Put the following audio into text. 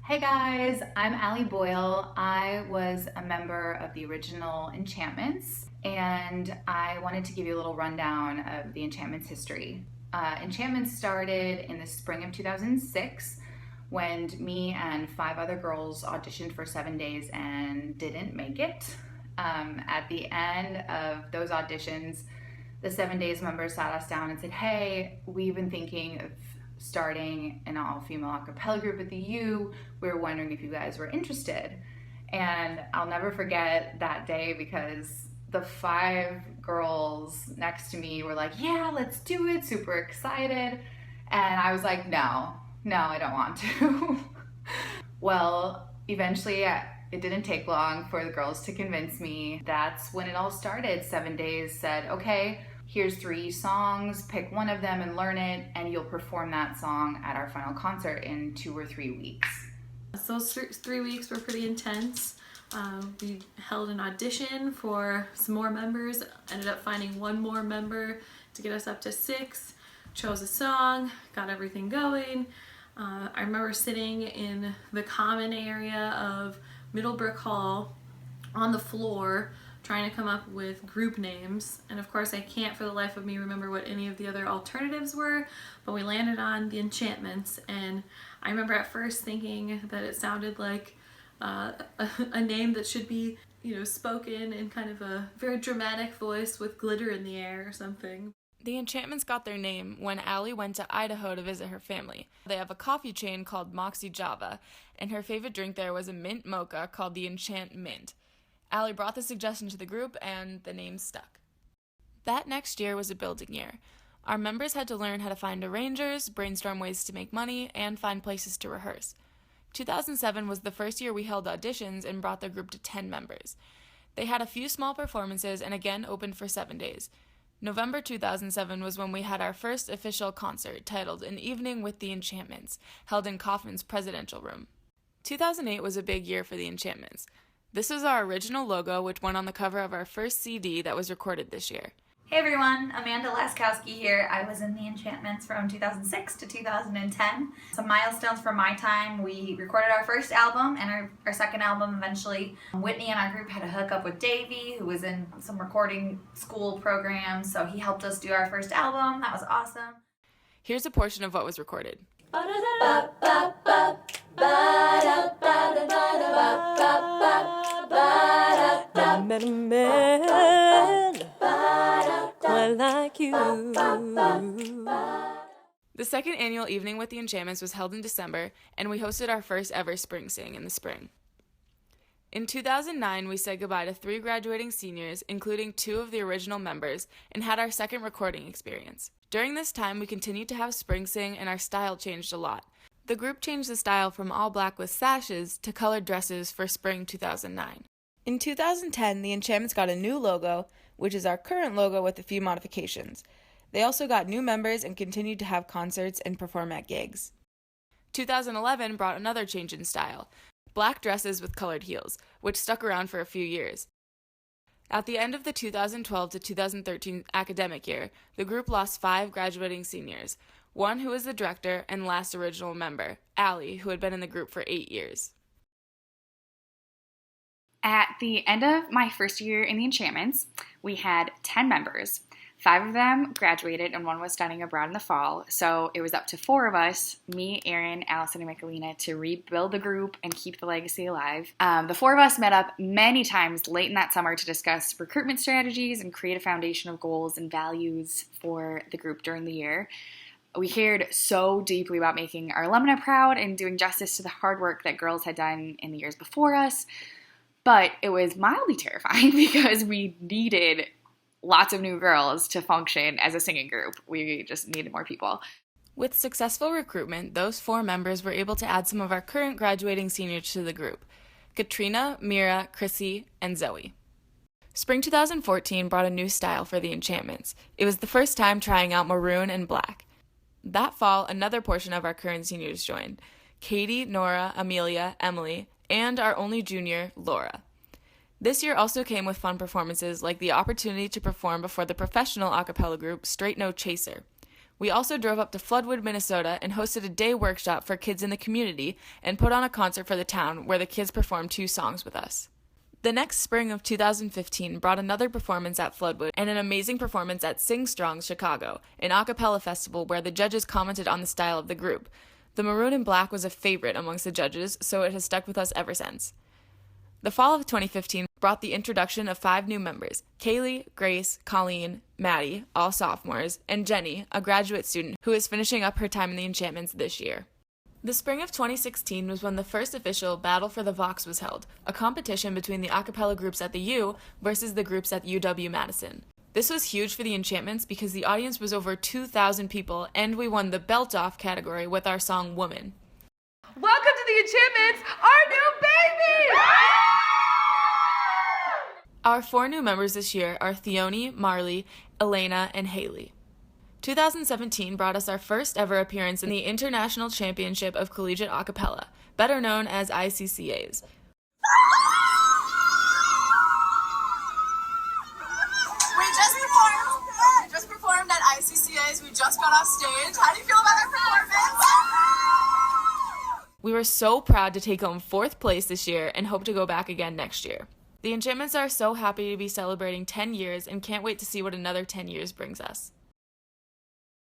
Hey guys, I'm Allie Boyle. I was a member of the original Enchantments, and I wanted to give you a little rundown of the Enchantments history. Enchantments started in the spring of 2006 when me and five other girls auditioned for 7 days and didn't make it. At the end of those auditions, the 7 days members sat us down and said, "Hey, we've been thinking of starting an all-female a cappella group at the U. We were wondering if you guys were interested." And I'll never forget that day because the five girls next to me were like, "Yeah, let's do it," super excited. And I was like, no, I don't want to. Well, eventually, it didn't take long for the girls to convince me. That's when it all started. 7 days said, "Okay, here's 3 songs, pick one of them and learn it, and you'll perform that song at our final concert in 2 or 3 weeks." So those 3 weeks were pretty intense. We held an audition for some more members, ended up finding one more member to get us up to 6, chose a song, got everything going. I remember sitting in the common area of Middlebrook Hall on the floor trying to come up with group names, and of course I can't for the life of me remember what any of the other alternatives were, but we landed on the Enchantments. And I remember at first thinking that it sounded like a name that should be, spoken in kind of a very dramatic voice with glitter in the air or something. The Enchantments got their name when Allie went to Idaho to visit her family. They have a coffee chain called Moxie Java, and her favorite drink there was a mint mocha called the Enchant Mint. Allie brought the suggestion to the group, and the name stuck. That next year was a building year. Our members had to learn how to find arrangers, brainstorm ways to make money, and find places to rehearse. 2007 was the first year we held auditions and brought the group to 10 members. They had a few small performances and again opened for 7 days. November 2007 was when we had our first official concert, titled An Evening with the Enchantments, held in Kaufman's Presidential Room. 2008 was a big year for the Enchantments. This was our original logo, which went on the cover of our first CD that was recorded this year. Hey everyone, Amanda Laskowski here. I was in the Enchantments from 2006 to 2010. Some milestones from my time: we recorded our first album and our second album eventually. Whitney and our group had a hookup with Davey, who was in some recording school programs, so he helped us do our first album. That was awesome. Here's a portion of what was recorded. I met a man quite like you. The second annual Evening with the Enchantments was held in December, and we hosted our first ever Spring Sing in the spring. In 2009, we said goodbye to 3 graduating seniors, including 2 of the original members, and had our second recording experience. During this time, we continued to have Spring Sing, and our style changed a lot. The group changed the style from all black with sashes to colored dresses for spring 2009. In 2010, the Enchantments got a new logo, which is our current logo with a few modifications. They also got new members and continued to have concerts and perform at gigs. 2011 brought another change in style: black dresses with colored heels, which stuck around for a few years. At the end of the 2012 to 2013 academic year, the group lost 5 graduating seniors, one who was the director and last original member, Allie, who had been in the group for 8 years. At the end of my first year in the Enchantments, we had 10 members. 5 of them graduated and 1 was studying abroad in the fall, so it was up to 4 of us, me, Erin, Allison, and Michelina, to rebuild the group and keep the legacy alive. The 4 of us met up many times late in that summer to discuss recruitment strategies and create a foundation of goals and values for the group during the year. We cared so deeply about making our alumni proud and doing justice to the hard work that girls had done in the years before us. But it was mildly terrifying because we needed lots of new girls to function as a singing group. We just needed more people. With successful recruitment, those 4 members were able to add some of our current graduating seniors to the group: Katrina, Mira, Chrissy, and Zoe. Spring 2014 brought a new style for the Enchantments. It was the first time trying out maroon and black. That fall, another portion of our current seniors joined: Katie, Nora, Amelia, Emily, and our only junior, Laura. This year also came with fun performances like the opportunity to perform before the professional a cappella group Straight No Chaser. We also drove up to Floodwood, Minnesota, and hosted a day workshop for kids in the community and put on a concert for the town where the kids performed 2 songs with us. The next spring of 2015 brought another performance at Floodwood and an amazing performance at Sing Strong's Chicago, an a cappella festival where the judges commented on the style of the group. The Maroon and Black was a favorite amongst the judges, so it has stuck with us ever since. The fall of 2015 brought the introduction of 5 new members: Kaylee, Grace, Colleen, Maddie, all sophomores, and Jenny, a graduate student who is finishing up her time in the Enchantments this year. The spring of 2016 was when the first official Battle for the Vox was held, a competition between the a cappella groups at the U versus the groups at UW-Madison. This was huge for the Enchantments because the audience was over 2,000 people, and we won the Belt Off category with our song Woman. Welcome to the Enchantments, our new baby! Our 4 new members this year are Theone, Marley, Elena, and Haley. 2017 brought us our first ever appearance in the International Championship of Collegiate A Cappella, better known as ICCAs. We just performed at ICCAs. We just got off stage. How do you feel about our performance? We were so proud to take home 4th place this year and hope to go back again next year. The Enchantments are so happy to be celebrating 10 years and can't wait to see what another 10 years brings us.